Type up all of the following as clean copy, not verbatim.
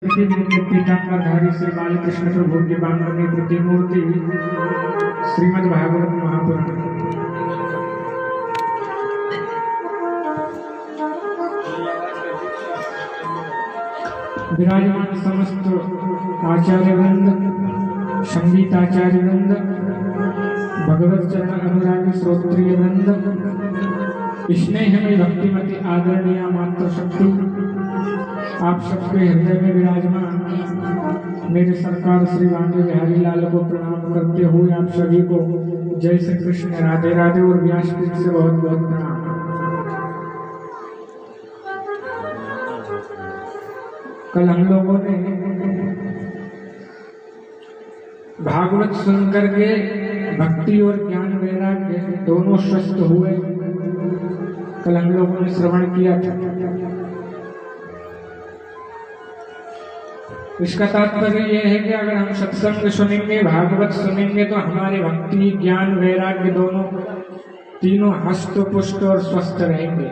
पीताम्बरधारी श्री बालकृष्ण प्रभु की बांधनी प्रतिमूर्ति श्रीमद् भागवत महापुराण। विराजमान समस्त आचार्य वृंद, संगीताचार्य वृंद, भगवत चरण अनुरागी श्रोत्रिय वृंद, स्नेहमय भक्तिमती आदरणीय मातृशक्ति, आप सबके हृदय में विराजमान मेरे सरकार श्री वाणी बिहारी लाल को प्रणाम करते हुए आप सभी को जय श्री कृष्ण, राधे राधे और व्यासपीठ से बहुत बहुत प्रणाम। कल हम लोगों ने भागवत सुनकर के भक्ति और ज्ञान वैराग्य दोनों स्वस्थ हुए। कल हम लोगों ने श्रवण किया था। इसका तात्पर्य यह है कि अगर हम सत्संग सुनेंगे, भागवत सुनेंगे, तो हमारे भक्ति ज्ञान वैराग्य दोनों तीनों हष्ट पुष्ट और स्वस्थ रहेंगे।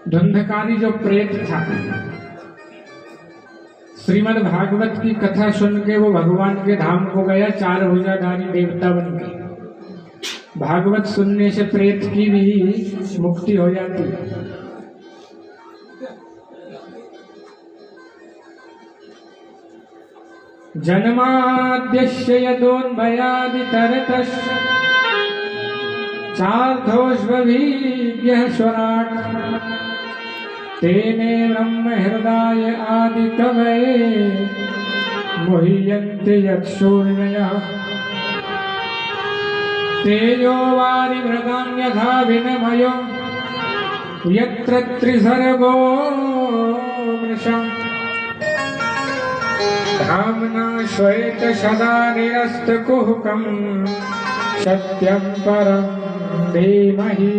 धुंधकारी जो प्रेत था, श्रीमद् भागवत की कथा सुन के वो भगवान के धाम को गया, चार भुजाधारी देवता बन गए। भागवत सुनने से प्रेत की भी मुक्ति हो जाती है। जन्माद्यस्य यतोन्भयादितरतश्च चार्थोष्वभिज्ञः स्वराट् तेने ब्रह्म हृदय आदिकवये मुह्यन्ते यत्सूर्यः तेजो वारिमृगां यथा विनिमयो यत्र त्रिसर्गो मृषा धाम्ना श्वेत सदा निरस्तकुहकं सत्यं परं धीमहि।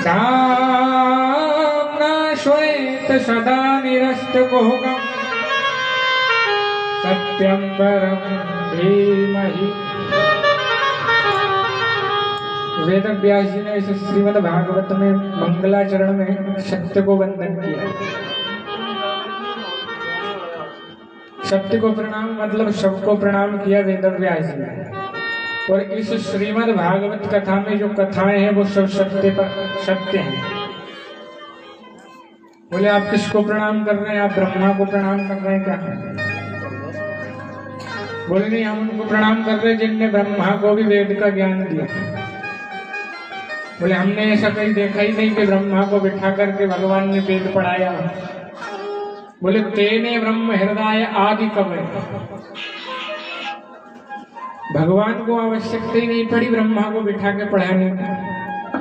धाम्ना श्वेत सदा निरस्तकुहकं सत्यं परं धीमहि। वेद व्यास जी ने इस श्रीमद् भागवत में मंगलाचरण में सत्य को वंदन किया। सत्य को प्रणाम मतलब सबको प्रणाम किया वेद व्यास जी ने। और इस श्रीमद् भागवत कथा में जो कथाएं हैं वो सब सत्य हैं। बोले आप किसको प्रणाम कर रहे हैं? आप ब्रह्मा को प्रणाम कर रहे हैं क्या? बोले नहीं, हम उनको प्रणाम कर रहे हैं जिनने ब्रह्मा को भी वेद का ज्ञान दिया। बोले हमने ऐसा कहीं देखा ही नहीं कि ब्रह्मा को बिठा करके भगवान ने वेद पढ़ाया। बोले तेने ब्रह्म हृदय आदि कवये। भगवान को आवश्यकता ही नहीं पड़ी ब्रह्मा को बिठा के पढ़ाने की।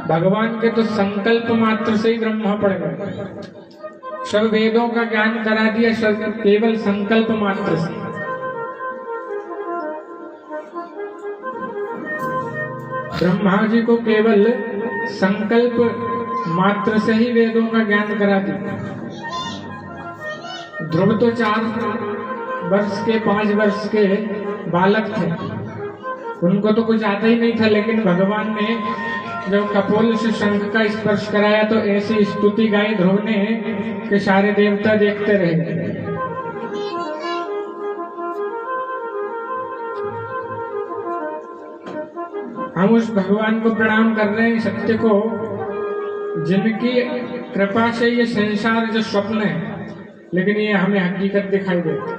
भगवान के तो संकल्प मात्र से ही ब्रह्मा पढ़ गए। सब वेदों का ज्ञान करा दिया सब केवल संकल्प मात्र से। ब्रह्मा जी को केवल संकल्प मात्र से ही वेदों का ज्ञान करा दिया। ध्रुव तो 4 वर्ष के 5 वर्ष के बालक थे, उनको तो कुछ आता ही नहीं था। लेकिन भगवान ने जब कपोल से शंख का स्पर्श कराया तो ऐसी स्तुति गाई ध्रुव ने कि सारे देवता देखते रहे। हम उस भगवान को प्रणाम कर रहे हैं, सत्य को, जिनकी कृपा से ये संसार जो स्वप्न है लेकिन ये हमें हकीकत दिखाई देती।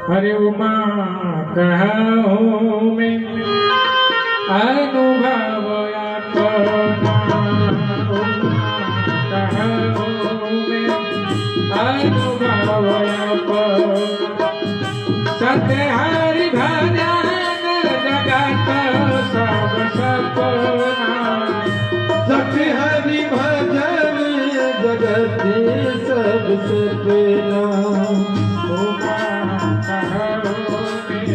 अरे उमा कहो में अनुभव अपना, कहो में अनुभव अपना, सत्य हरि भजन जगत सब सपना, सत्य हरि भजन जगत सब सपना। उमा कहो में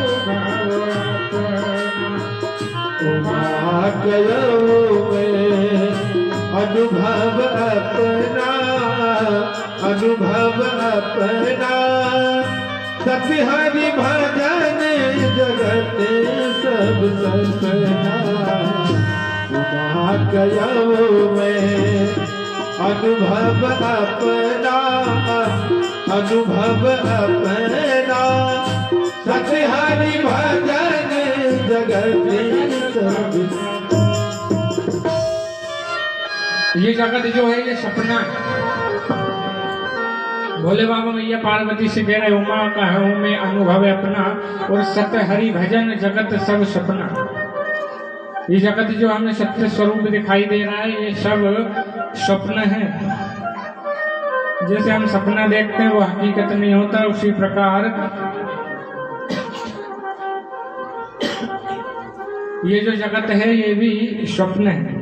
अनुभव अपना, उमा कहो में अनुभव अपना, अनुभव अपना, सत्य हरि भजन जगत सब सपना। उमा कयो में अनुभव अपना, अनुभव अपना सत्य हरि भजन जगत सब। ये जगत जो है ये सपना है। भोले बाबा मैया पार्वती से कह रहे उमा कहूँ मैं अनुभव अपना, और सत्य हरि भजन जगत सब सपना। ये जगत जो हमें सत्य स्वरूप दिखाई दे रहा है ये सब स्वप्न है। जैसे हम सपना देखते हैं वो हकीकत नहीं होता, उसी प्रकार ये जो जगत है ये भी स्वप्न है।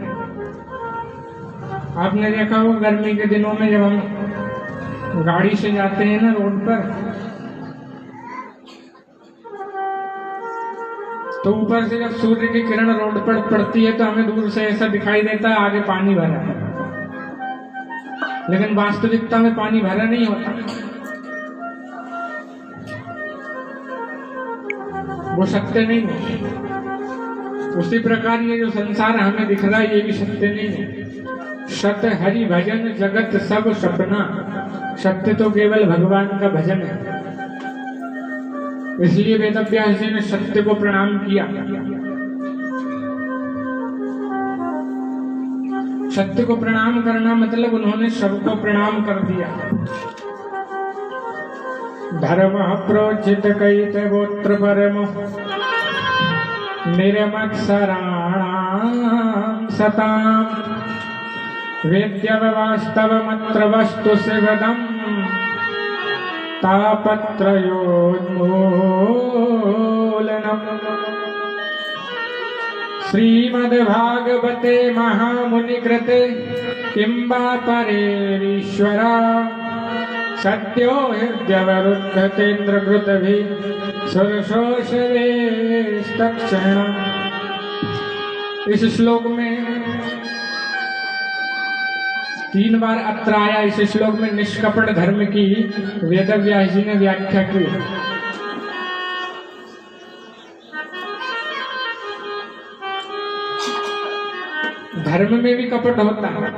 आपने देखा होगा गर्मी के दिनों में जब हम गाड़ी से जाते हैं ना रोड पर, तो ऊपर से जब सूर्य की किरण रोड पर पड़ती है तो हमें दूर से ऐसा दिखाई देता है आगे पानी भरा है, लेकिन वास्तविकता में पानी भरा नहीं होता, वो सत्य नहीं है। उसी प्रकार ये जो संसार हमें दिख रहा है ये भी सत्य नहीं है। सत्य हरि भजन जगत सब सपना। सत्य तो केवल भगवान का भजन है। इसलिए वेदव्यास जी ने सत्य को प्रणाम किया। सत्य को प्रणाम करना मतलब उन्होंने सबको प्रणाम कर दिया। धर्म प्रोचित कईत गोत्र परम निरमत्सराणां सताम् वेद्यव वास्तवमत्र वस्तु शिवदम् तापत्रयोन्मूलनम्। श्रीमद्भागवते महामुनिकृते किं वा परेरीश्वरा सत्यो हृद्यवरुद्धतेन्द्रकृतभिः सुरशोषवेस्तक्षणम्। इस श्लोक में 3 बार अत्र आया। इस श्लोक में निष्कपट धर्म की वेदव्यास जी ने व्याख्या की। धर्म में भी कपट होता है।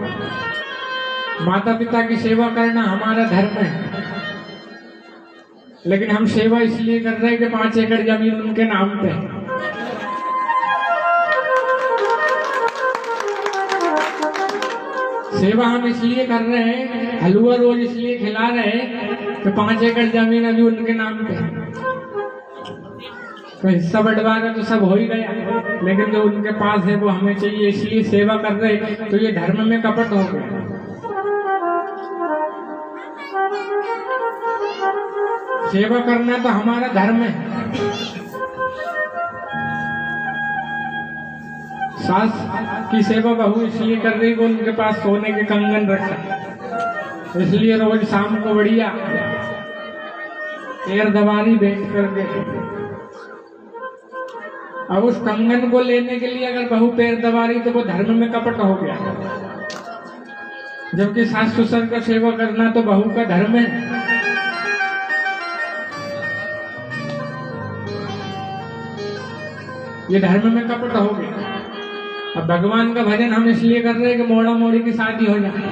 माता पिता की सेवा करना हमारा धर्म है, लेकिन हम सेवा इसलिए कर रहे हैं कि 5 एकड़ जमीन उनके नाम पे है। सेवा हम इसलिए कर रहे हैं, हलवा रोज इसलिए खिला रहे हैं कि 5 एकड़ जमीन अभी उनके नाम पे है। तो हिस्सा बंटवारा तो सब हो ही गया, लेकिन जो उनके पास है वो हमें चाहिए, इसलिए सेवा कर रहे। तो ये धर्म में कपट हो गया। सेवा करना तो हमारा धर्म है। सास की सेवा बहू इसलिए कर रही कि उनके पास सोने के कंगन रखा, इसलिए रोज शाम को बढ़िया पैर दबारी बैठ करके। अब उस कंगन को लेने के लिए अगर बहू पैर दबा रही तो वो धर्म में कपट हो गया, जबकि सास ससुर का सेवा करना तो बहू का धर्म है। ये धर्म में कपट हो गया। अब भगवान का भजन हम इसलिए कर रहे हैं कि मोड़ा मोड़ी की शादी हो जाए।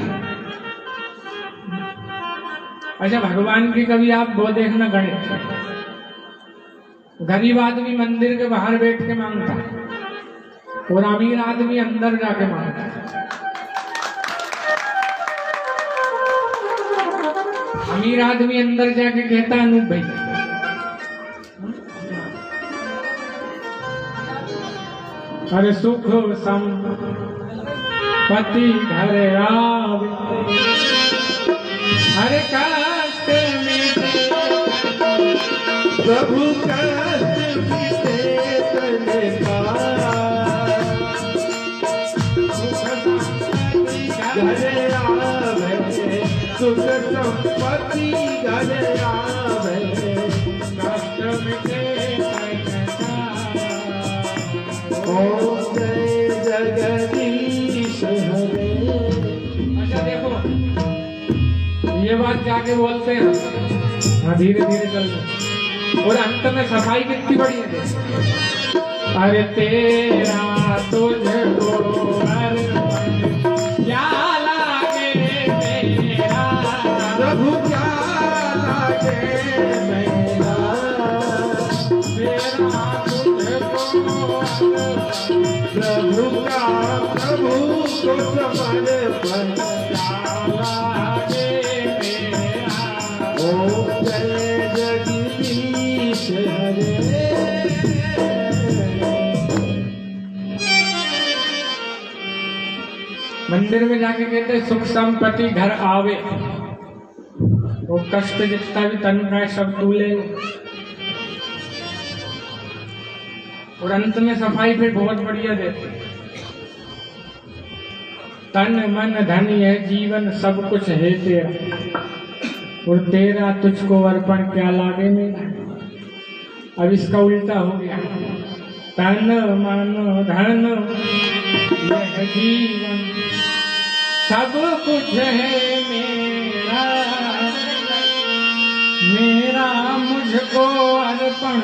अच्छा, भगवान की कभी आप वो देखना गणित, गरीब आदमी मंदिर के बाहर बैठ के मांगता और अमीर आदमी अंदर जाके मांगता। अमीर आदमी अंदर जाके कहता अनूप भाई अरे सुख संपत्ति घर आवे, हरे कष्ट मिटे प्रभु कष्ट मिटे तने का, घरे आवे सुख संपत्ति घरे आवे, कष्ट मिटे ओम जय जगदीश हरे। अच्छा देखो, ये बात जाके बोलते हैं, हाँ धीरे धीरे चलते, और अंत में सफाई कितनी बड़ी है। अरे तेरा तुझको झुका प्रभु को समर्पण लागे मेरा। ओम जय जगदीश हरे। मंदिर में जाके कहते सुख संपत्ति घर आवे, वो कष्ट जितना भी तन का है सब तू ले। और अंत में सफाई फिर बहुत बढ़िया देते, तन मन धन यह जीवन सब कुछ है तेरा, और तेरा तुझको अर्पण क्या लागे मेरा। अब इसका उल्टा हो गया, तन मन धन यह जीवन सब कुछ है मेरा, मेरा मुझको अर्पण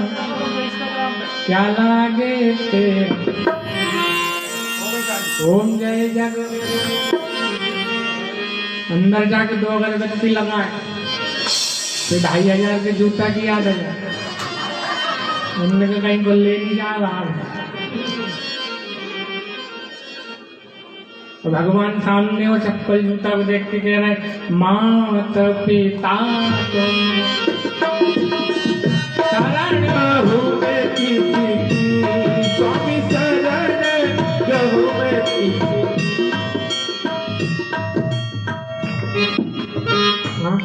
क्या लागे तेरा। ओम जय जग। अंदर जाके 2 अगरबत्ती लगाए, फिर 2500 के जूता की याद आ जाए। उन्होंने कहा कहीं को ले नहीं जा रहा है। तो भगवान सामने वो चप्पल जूता को देख के कह रहे हैं, मात पिता तुम शरण हुए किसी स्वामी शरण गहु में किसी। हाँ?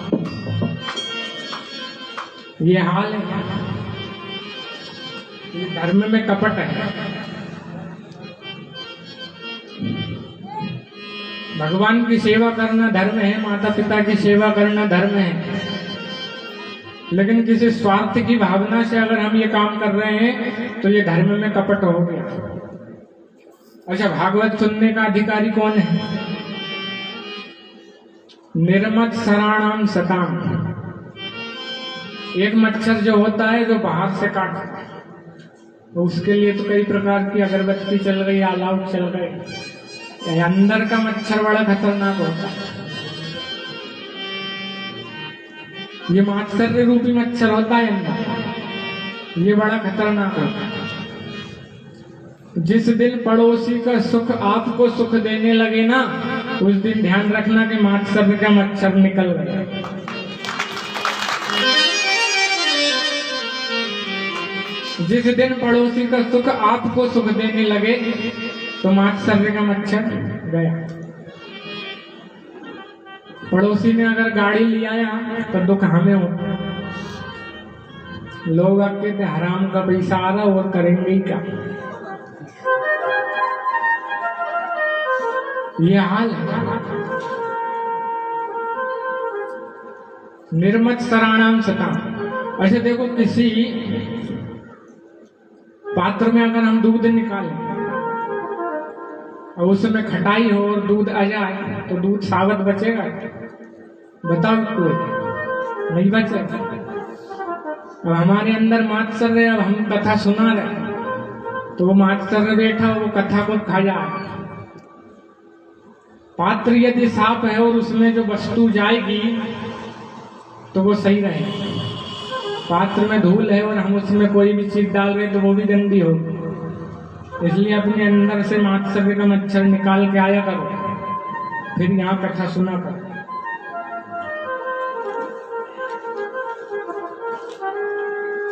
ये हाल है, ये धर्म में कपट है। भगवान की सेवा करना धर्म है, माता पिता की सेवा करना धर्म है, लेकिन किसी स्वार्थ की भावना से अगर हम ये काम कर रहे हैं तो ये धर्म में कपट हो गया। अच्छा, भागवत सुनने का अधिकारी कौन है? निर्मत सराणाम सताम। एक मच्छर जो होता है जो बाहर से काटता है, तो उसके लिए तो कई प्रकार की अगरबत्ती चल गई, ऑल आउट चल गई। अंदर का मच्छर बड़ा खतरनाक होता है। ये मात्सर्य रूपी मच्छर होता है अंदर, ये बड़ा खतरनाक होता है। जिस दिन पड़ोसी का सुख आपको सुख देने लगे ना, उस दिन ध्यान रखना कि मात्सर्य का मच्छर निकल गया। जिस दिन पड़ोसी का सुख आपको सुख देने लगे तो मात्सर्य का मच्छर गया। पड़ोसी ने अगर गाड़ी ले आया तो दुख हमें होता। लोग आपके हराम का पैसा आ रहा और करेंगे ही क्या। ये हाल है। निर्मत सराणाम सताम। ऐसे देखो, किसी पात्र में अगर हम दूध निकालें और उसमें खटाई हो और दूध आ जाए तो दूध सावत बचेगा? बताओ, कोई नहीं बचेगा। अब हमारे अंदर मात्सर्य, अब हम कथा सुना रहे तो वो मात्सर्य बैठा वो कथा को खा जाए। पात्र यदि साफ है और उसमें जो वस्तु जाएगी तो वो सही रहेगी। पात्र में धूल है और हम उसमें कोई भी चीज डाल रहे तो वो भी गंदी होगी। इसलिए अपने अंदर से मात्सर्य का मच्छर निकाल के आया करो, फिर यहाँ कथा सुना करो।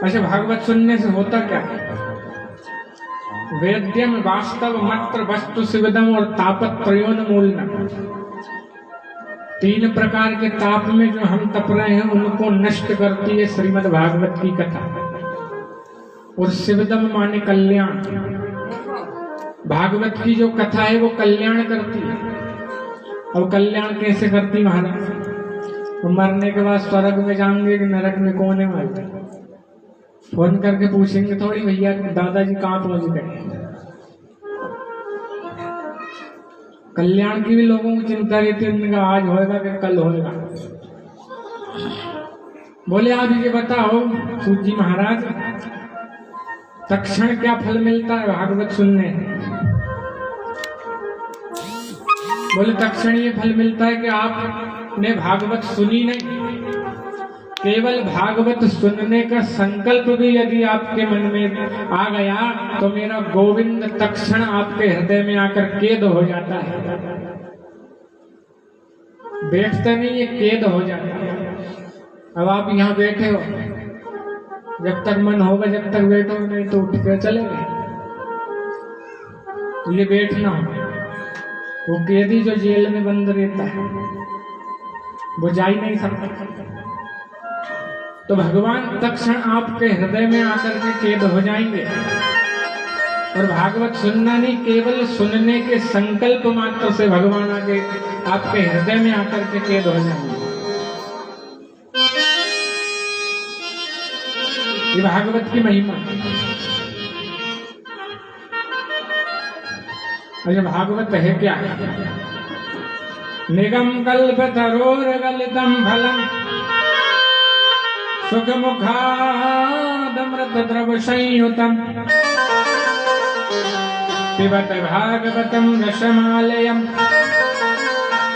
अच्छा, भागवत सुनने से होता क्या है? वेद्यम वास्तव मात्र वस्तु शिवदम और तापत त्रयोन्मूलनम। 3 प्रकार के ताप में जो हम तप रहे हैं उनको नष्ट करती है श्रीमद् भागवत की कथा। और शिवदम माने कल्याण। भागवत की जो कथा है वो कल्याण करती है। और कल्याण कैसे करती महाराज? तो मरने के बाद स्वर्ग में जाएंगे कि नरक में, कौन है भाई? फोन करके पूछेंगे थोड़ी, भैया दादाजी कहाँ पहुंच गए। कल्याण की भी लोगों को चिंता रहती है, उनका आज होएगा कि कल होएगा। बोले आप ये बताओ सूत जी महाराज, तक्षण क्या फल मिलता है भागवत सुनने? बोले तक्षण ये फल मिलता है कि आपने भागवत सुनी नहीं, केवल भागवत सुनने का संकल्प भी यदि आपके मन में आ गया तो मेरा गोविंद तत्क्षण आपके हृदय में आकर कैद हो जाता है। बैठता नहीं, ये कैद हो जाता है। अब आप यहाँ बैठे हो, जब तक मन होगा जब तक बैठो, नहीं तो उठ के चले गए। ये बैठना वो कैदी जो जेल में बंद रहता है वो जा ही नहीं सकता। तो भगवान तत्क्षण आपके हृदय में आकर के कैद हो जाएंगे। और भागवत सुनना नहीं, केवल सुनने के संकल्प मात्र से भगवान आगे आपके हृदय में आकर के कैद हो जाएंगे। ये भागवत की महिमा। अच्छा, भागवत है क्या? निगम कल्प तरोर गलितम फलम सुख मुखादमृत द्रव संयुतम पिबत भागवतम रसमालयम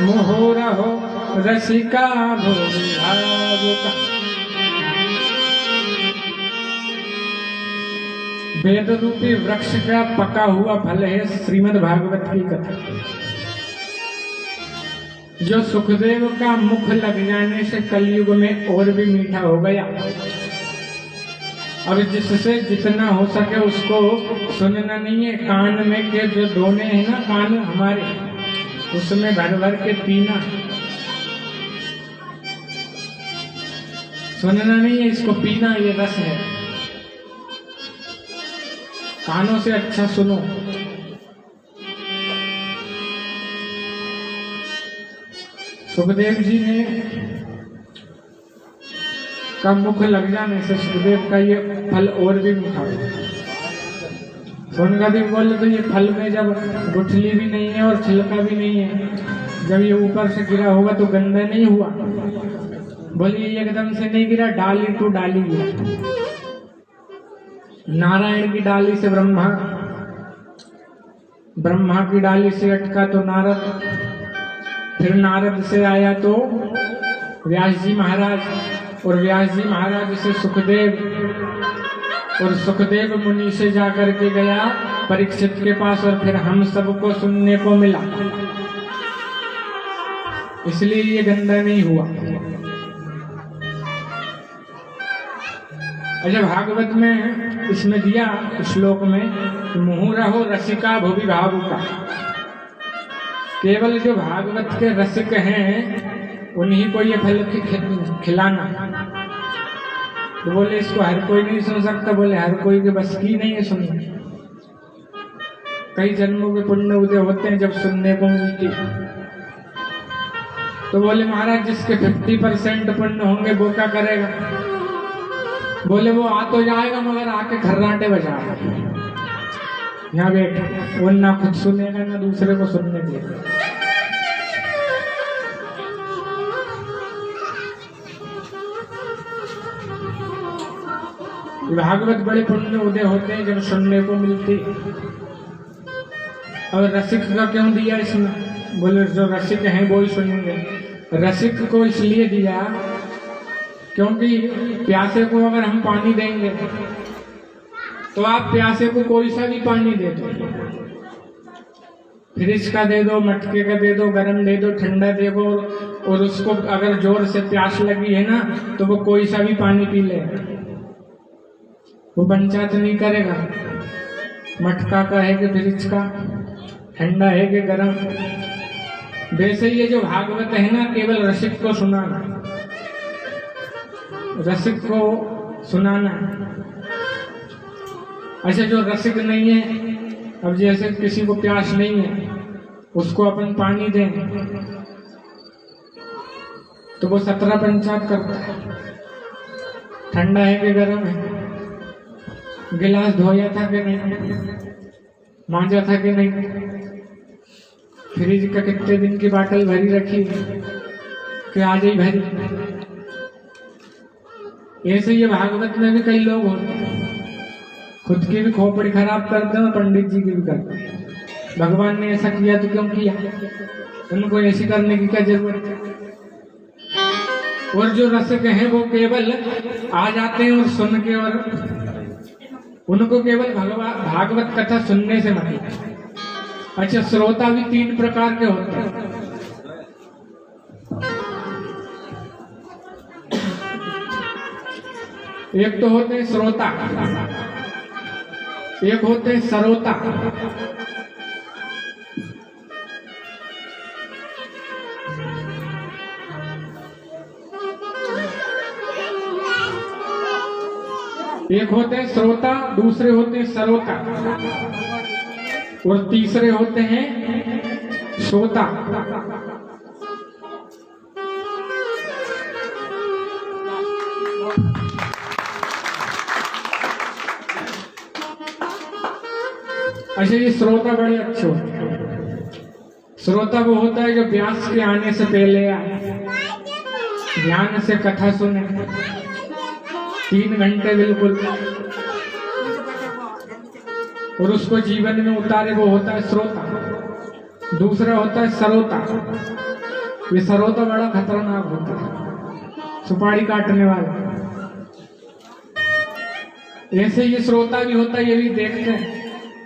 मुहुरहो रसिका भुविभावुका। वेद रूपी वृक्ष का पका हुआ फल है श्रीमद् भागवत की कथा, जो सुखदेव का मुख लग जाने से कलयुग में और भी मीठा हो गया। अब जिससे जितना हो सके उसको सुनना नहीं है। कान में के जो दोने हैं ना, कान हमारे, उसमें भर भर के पीना, सुनना नहीं है, इसको पीना, ये रस है। कानों से अच्छा सुनो। सुखदेव जी ने का मुख लग जाने से सुखदेव का ये फल और भी मीठा हो। सोनका भी बोले तो ये फल में जब गुठली भी नहीं है और छिलका भी नहीं है, जब ये ऊपर से गिरा होगा तो गंदा नहीं हुआ। बोलिए ये एकदम से नहीं गिरा, डाली टू डाली गिरा। नारायण की डाली से ब्रह्मा, ब्रह्मा की डाली से अटका तो नारद, फिर नारद से आया तो व्यास जी महाराज, और व्यास जी महाराज से सुखदेव, और सुखदेव मुनि से जाकर के गया परीक्षित के पास, और फिर हम सबको सुनने को मिला। इसलिए ये गंदा नहीं हुआ। अच्छा, भागवत में इसमें दिया श्लोक में मुहुरहो रसिका भुवि भावुका। केवल जो भागवत के रसिक हैं उन्हीं को ये फल खिलाना। तो बोले इसको हर कोई नहीं सुन सकता। बोले हर कोई के बस की नहीं है सुनना। कई जन्मों के पुण्य उदय होते हैं जब सुनने को मिलती है। तो बोले महाराज जिसके 50% पुण्य होंगे वो क्या करेगा? बोले वो आ तो जाएगा मगर आके खर्राटे बजाएगा। यहाँ बैठ, वो ना खुद सुनेगा ना दूसरे को सुनने देगा। भागवत बड़े पुण्य उदय होते हैं जब सुनने को मिलती। और रसिक का क्यों दिया इसमें? बोले जो रसिक हैं वो ही सुनेंगे। रसिक को इसलिए दिया क्योंकि प्यासे को अगर हम पानी देंगे तो आप प्यासे को कोई सा भी पानी दे दो, फ्रिज का दे दो, मटके का दे दो, गर्म दे दो, ठंडा दे दो, और उसको अगर जोर से प्यास लगी है ना तो वो कोई सा भी पानी पी लेगा, वो पंचायत नहीं करेगा मटका का है कि फ्रिज का, ठंडा है कि गर्म। वैसे ये जो भागवत है ना, केवल रसिक को सुनाना, रसिक को सुनाना। अच्छा, जो रसिक नहीं है, अब जैसे किसी को प्यास नहीं है उसको अपन पानी दें तो वो 17 पंचायत करता है, ठंडा है कि गर्म है, गिलास धोया था कि नहीं, मांजा था कि नहीं, फ्रिज का कितने दिन की बाटल भरी रखी कि आज ही भरी। ऐसे ये भागवत में भी कई लोग होते हैं, खुद की भी खोपड़ी खराब करते हैं और पंडित जी की भी करते हैं। भगवान ने ऐसा किया तो क्यों किया? उनको ऐसी करने की क्या जरूरत है? और जो रसिक हैं वो केवल आ जाते हैं और सुन के, और उनको केवल भागवत कथा सुनने से मतलब। अच्छा, श्रोता भी 3 प्रकार के होते हैं। एक तो होते हैं श्रोता, एक होते हैं सरोता। एक होते हैं श्रोता, दूसरे होते हैं सरोता, और तीसरे होते हैं श्रोता। अच्छा, ये श्रोता बड़े अच्छे होते हैं। श्रोता वो होता है जो व्यास के आने से पहले आए, ध्यान से कथा सुने 3 घंटे बिल्कुल, और उसको जीवन में उतारे, वो होता है श्रोता। दूसरा होता है सरोता। ये सरोता बड़ा खतरनाक होता है, सुपारी काटने वाला। ऐसे ये श्रोता भी होता है, ये भी देखते हैं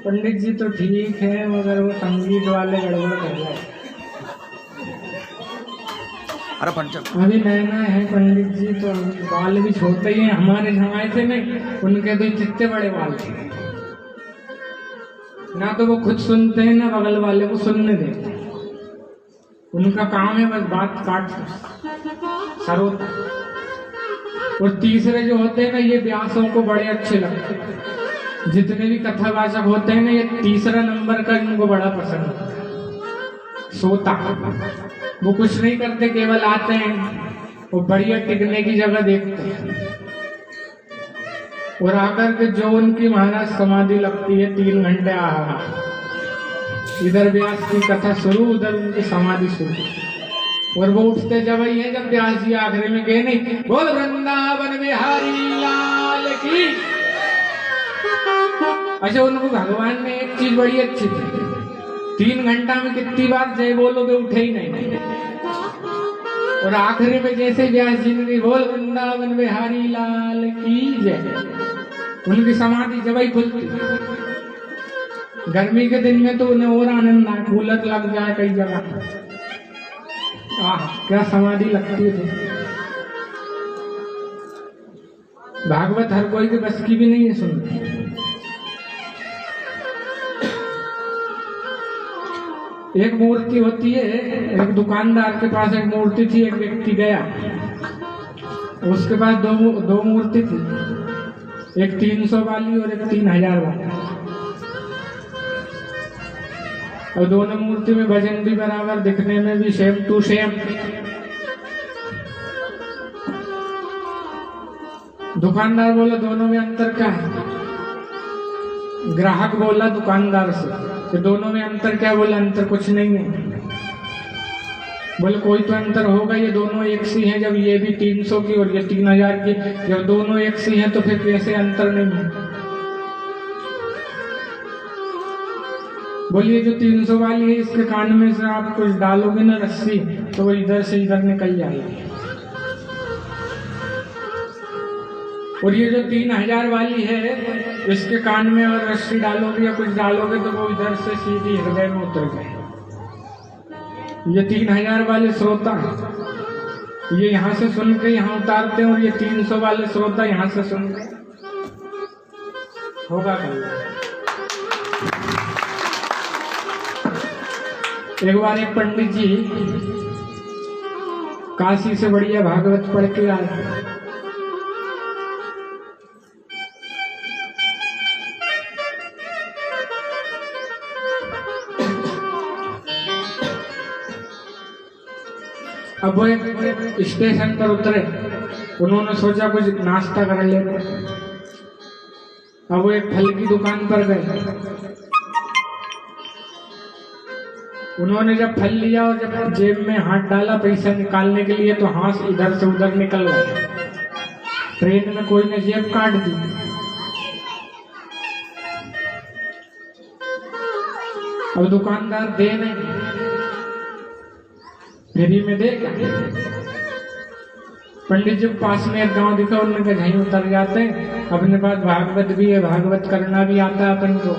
पंडित जी तो ठीक है, मगर वो संगीत वाले गड़बड़ कर रहे हैं। अरे पंचम अभी नए नए हैं पंडित जी, तो बाल भी छोटे ही हैं। हमारे जमाए थे नहीं, उनके तो कितने बड़े बाल थे। ना तो वो खुद सुनते हैं, ना बगल वाले को सुनने देते हैं। उनका काम है बस बात काट सरोता। और तीसरे जो होते हैं ना, ये व्यासों को बड़े अच्छे लगते हैं। जितने भी कथावाचक होते हैं ना, ये तीसरा नंबर का इनको बड़ा पसंद होता है, सोता। वो कुछ नहीं करते, केवल आते हैं, वो बढ़िया टिकने की जगह देखते हैं, और आकर के जो उनकी महाराज समाधि लगती है 3 घंटे आ, इधर व्यास की कथा शुरू, उधर उनकी समाधि शुरू। और वो उठते जब ही है जब व्यास जी आखिरी में गए नहीं, बोल वृंदावन बिहारी लाल की। अच्छा, उनको भगवान ने एक चीज बड़ी अच्छी थी, 3 घंटा में कितनी बार जय बोलोगे, उठे ही नहीं। और आखिरी में जैसे व्यास जी ने बोल वृंदावन बिहारी लाल की जय, उनकी समाधि जब ही खुलती। गर्मी के दिन में तो उन्हें और आनंद आए, कूलर लग जाए कई जगह। क्या समाधि लगती थी। भागवत हर कोई के बस की भी नहीं है सुनना। एक मूर्ति होती है, एक दुकानदार के पास एक मूर्ति थी। एक व्यक्ति गया, उसके पास दो मूर्ति थी, एक 300 वाली और एक 3000 वाली। और दोनों मूर्ति में वजन भी बराबर, दिखने में भी सेम टू सेम। दुकानदार बोला दोनों में अंतर क्या है? ग्राहक बोला दुकानदार से कि दोनों में अंतर क्या? बोले अंतर कुछ नहीं है। बोले कोई तो अंतर होगा, ये दोनों एक सी हैं। जब ये भी 300 की और ये 3000 की, जब दोनों एक सी हैं तो फिर कैसे अंतर नहीं है? बोलिए जो 300 वाली है, इसके कान में से आप कुछ डालोगे ना रस्सी, तो वो इधर से इधर निकल जाएगी। और ये जो 3000 वाली है, इसके कान में और रस्सी डालोगे या कुछ डालोगे तो वो इधर से सीधी हृदय में उतर जाए। ये 3000 वाले श्रोता हैं, ये यहाँ से सुन के यहाँ उतारते हैं, और ये 300 वाले श्रोता यहाँ से सुन के होगा कल्याण। एक बार एक पंडित जी काशी से बढ़िया भागवत पढ़ के आए। अब वो एक स्टेशन पर उतरे, उन्होंने सोचा कुछ नाश्ता कर लेते। अब वो एक फल की दुकान पर गए। उन्होंने जब फल लिया और जब जेब में हाथ डाला पैसा निकालने के लिए, तो हाथ इधर से उधर निकल गया। ट्रेन में कोई ने जेब काट दी। अब दुकानदार दे नहीं, फ्री में देगा। पंडित जी के पास में एक गांव दिखा, उनने कहा झहीं उतर जाते हैं, अपने पास भागवत भी है, भागवत करना भी आता है अपन को,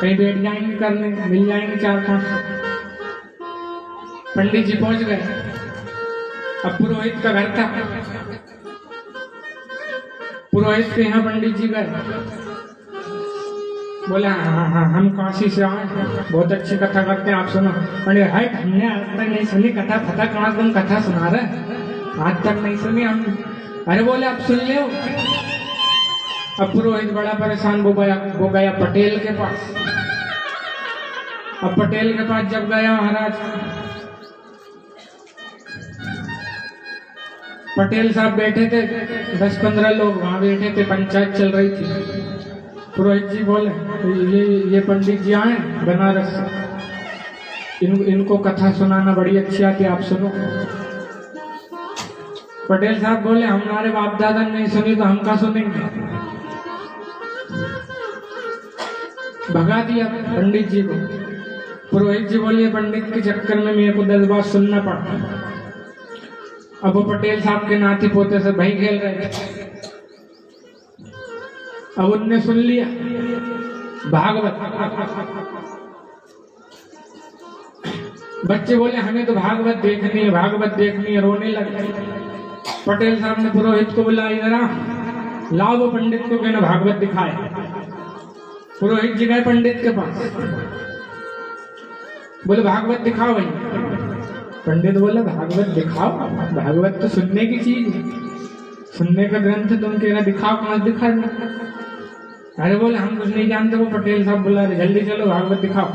कहीं बैठ जाएंगे करने, मिल जाएंगे 4-5। पंडित जी पहुंच गए। अब पुरोहित का घर था, पुरोहित के यहाँ पंडित जी गए, बोले हाँ हम काशी से आए, बहुत अच्छी कथा करते हैं, आप सुनो। पंडित हाइट हमने आज तक नहीं सुनी कथा, फटा कहाँ तुम कथा सुना रहे, आज तक नहीं सुनी हम। अरे बोले आप सुन ले। अब पुरोहित बड़ा परेशान, वो गया पटेल के पास। अब पटेल के पास जब गया महाराज, पटेल साहब बैठे थे, 10-15 लोग वहां बैठे थे, पंचायत चल रही थी। पुरोहित जी बोले ये पंडित जी आए बनारस से, इनको कथा सुनाना बड़ी अच्छी आती है, आप सुनो। पटेल साहब बोले हमारे बाप दादा ने नहीं सुनी तो हम क्या सुनेंगे, भगा दिया पंडित जी को। पुरोहित जी बोलिए पंडित के चक्कर में मेरे को 10 बार सुनना पड़ा। अब वो पटेल साहब के नाती पोते से भाई खेल रहे थे, अब उनने सुन लिया भागवत। बच्चे बोले हमें तो भागवत देखनी है, भागवत देखनी है, रोने लगे। पटेल साहब ने पुरोहित को बुलाया, जरा लाओ वो पंडित को कहना भागवत दिखाए। पुरोहित जी गए पंडित के पास, बोले भागवत दिखाओ भाई। पंडित बोले भागवत दिखाओ, भागवत तो सुनने की चीज है, सुनने का ग्रंथ, तुम कह रहे दिखाओ, कहाँ दिखा रहे। अरे बोले हम कुछ नहीं जानते, वो पटेल साहब बुला रहे, जल्दी चलो भागवत दिखाओ।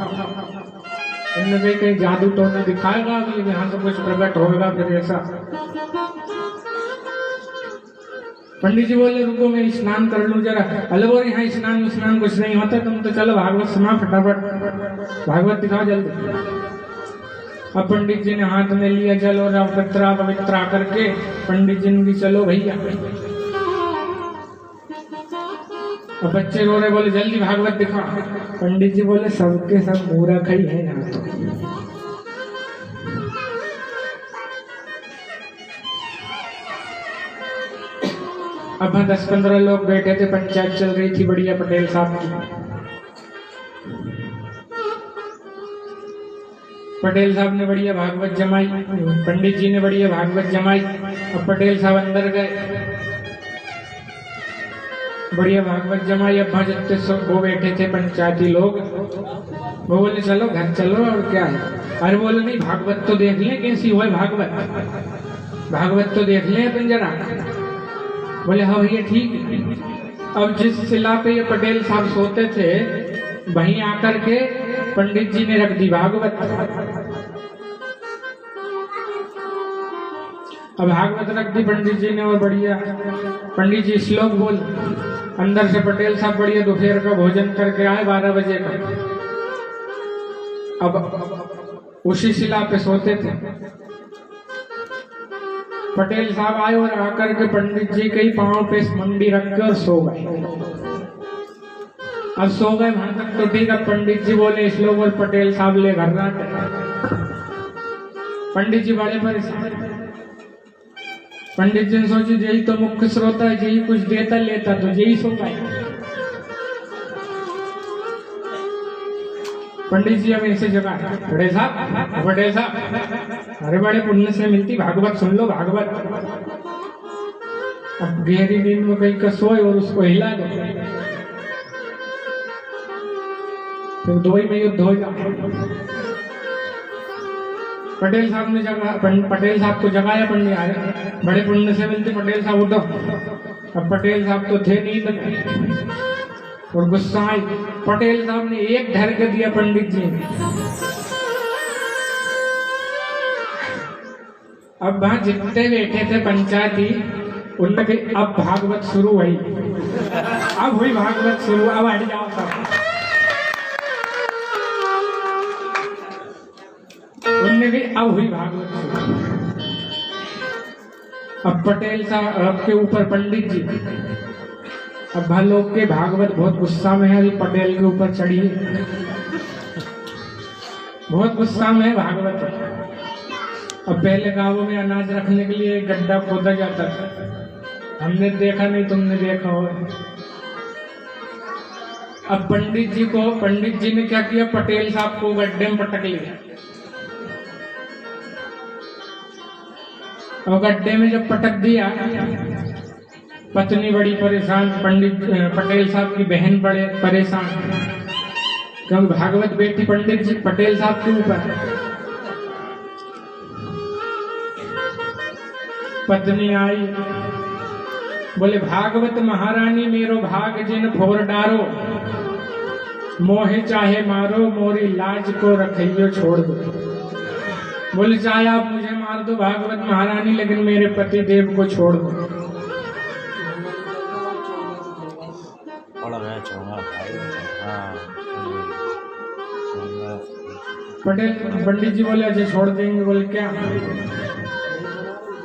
उन्होंने कहीं जादू टोना दिखाएगा, यहाँ से कुछ प्रकट होगा फिर ऐसा। पंडित जी बोले रुको मैं स्नान कर लूं जरा। अरे बोले यहाँ स्नान कुछ नहीं होता, तुम तो चलो भागवत सुना फटाफट, भागवत दिखाओ जल्दी। अब पंडित जी ने हाथ में लिया, चलो पवित्रा करके पंडित जी ने चलो भैया। अब बच्चे रो रहे, बोले जल्दी भागवत दिखा। पंडित जी बोले सबके सब मूर्ख ही है यहाँ तो। अब 10-15 लोग बैठे थे, पंचायत चल रही थी बढ़िया पटेल साहब की। पटेल साहब ने बढ़िया भागवत जमाई, पंडित जी ने बढ़िया भागवत जमाई। अब पटेल साहब अंदर गए, बढ़िया भागवत जमाई। अब जितने सब वो बैठे थे पंचायती लोग, वो बोले चलो घर चलो और क्या है। अरे बोले नहीं भागवत तो देख लें कैसी हुआ भागवत, भागवत तो देख लें अपन जरा। बोले हाँ भैया ठीक है। अब जिस शिला पे ये पटेल साहब सोते थे, वहीं आकर के पंडित जी ने रख दी भागवत। अब भागवत रख दी पंडित जी ने, और बढ़िया पंडित जी श्लोक बोल। अंदर से पटेल साहब बढ़िया दोपहर का भोजन करके आए 12 बजे का। अब उसी शिला पे सोते थे। पटेल साहब आए और आकर के पंडित जी के पांव पे मंडी रखकर सो गए। अब सो गए वहां तक तो ठीक। अब पंडित जी बोले श्लोक और पटेल साहब ले घर रात। पंडित जी बड़े परेशान। पंडित जी ने सोची यही तो मुख्य श्रोता है, यही कुछ देता लेता तो यही सो पाए। पंडित जी अब ऐसे जगह पटेल साहब अरे बड़े पुण्य से मिलती भागवत सुन लो भागवत। अब गहरी नींद में कहीं का सोए और उसको हिला दो, तो दो ही में युद्ध हो जाए। पटेल साहब ने पटेल साहब को जगाया। पंडित आए, बड़े पुण्य से मिलते पटेल साहब उठो। अब पटेल साहब तो थे नींद में और गुस्सा आई। पटेल साहब ने एक धर के दिया पंडित जी ने। अब वहां जितने बैठे थे पंचायती, उनके अब भागवत शुरू हुई। अब हुई भागवत शुरू। अब हट जाओ सब। उनने भी अब हुई भागवत शुरू। अब पटेल साहब के ऊपर पंडित जी, अब भालोक के भागवत बहुत गुस्सा में है। अभी पटेल के ऊपर चढ़ी है, बहुत गुस्सा में है भागवत। अब पहले गांवों में अनाज रखने के लिए एक गड्ढा खोदा जाता था, हमने देखा नहीं, तुमने देखा हो। अब पंडित जी ने क्या किया, पटेल साहब को गड्ढे में पटक लिया। और गड्ढे में जब पटक दिया, पत्नी बड़ी परेशान, पटेल साहब की बहन बड़े परेशान, क्योंकि भागवत बेटी पंडित जी पटेल साहब के ऊपर। पत्नी आई, बोले भागवत महारानी मेरो भाग जिन फोर डारो, मोहे चाहे मारो मोरी लाज को रखियो छोड़ दो। बोले चाहे आप मुझे मार दो भागवत महारानी, लेकिन मेरे पति देव को छोड़ दो। पंडित जी बोले अच्छा छोड़ देंगे। बोले क्या?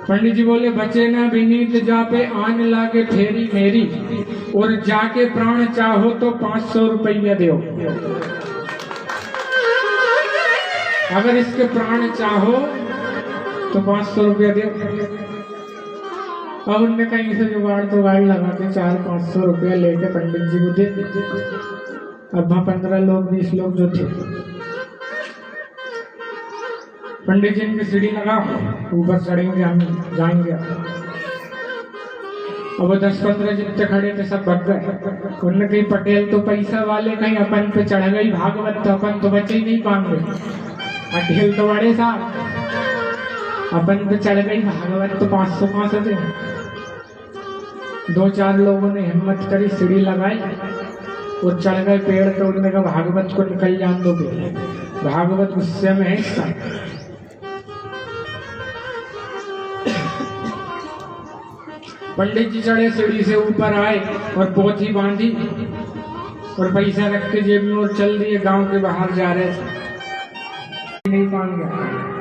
पंडित जी बोले बचे ना विनीत जा पे आन लागे फेरी मेरी, और जाके प्राण चाहो तो 500 रुपया दो। अगर इसके प्राण चाहो तो 500 रुपया दो। अब उनने कहीं से जुगाड़ लगा के 400-500 रुपया लेके पंडित जी को दे। अब वहां 15 लोग 20 लोग जो थे, पंडित जी इनकी सीढ़ी लगा, ऊपर चढ़ेंगे, हम जाएंगे। अब वो 10-15 जितने खड़े थे सब भग गए। उन्होंने कहीं पटेल तो पैसा वाले, कहीं अपन पे चढ़ गई भागवत, तो अपन तो बचे ही नहीं पाएंगे। पटेल तो बड़े साहब, अपन पे चढ़ गई भागवत तो 500 दे। 2-4 लोगों ने हिम्मत करी, सीढ़ी लगाई और चढ़ गए पेड़ पे। उन्होंने कहा भागवत को निकल जान दोगे, भागवत गुस्से में है इसका। पंडित जी चढ़े, सीढ़ी से ऊपर आए और पोथी बांधी और पैसा रख के जेब में और चल दिए। गांव के बाहर जा रहे थे, नहीं मान गया।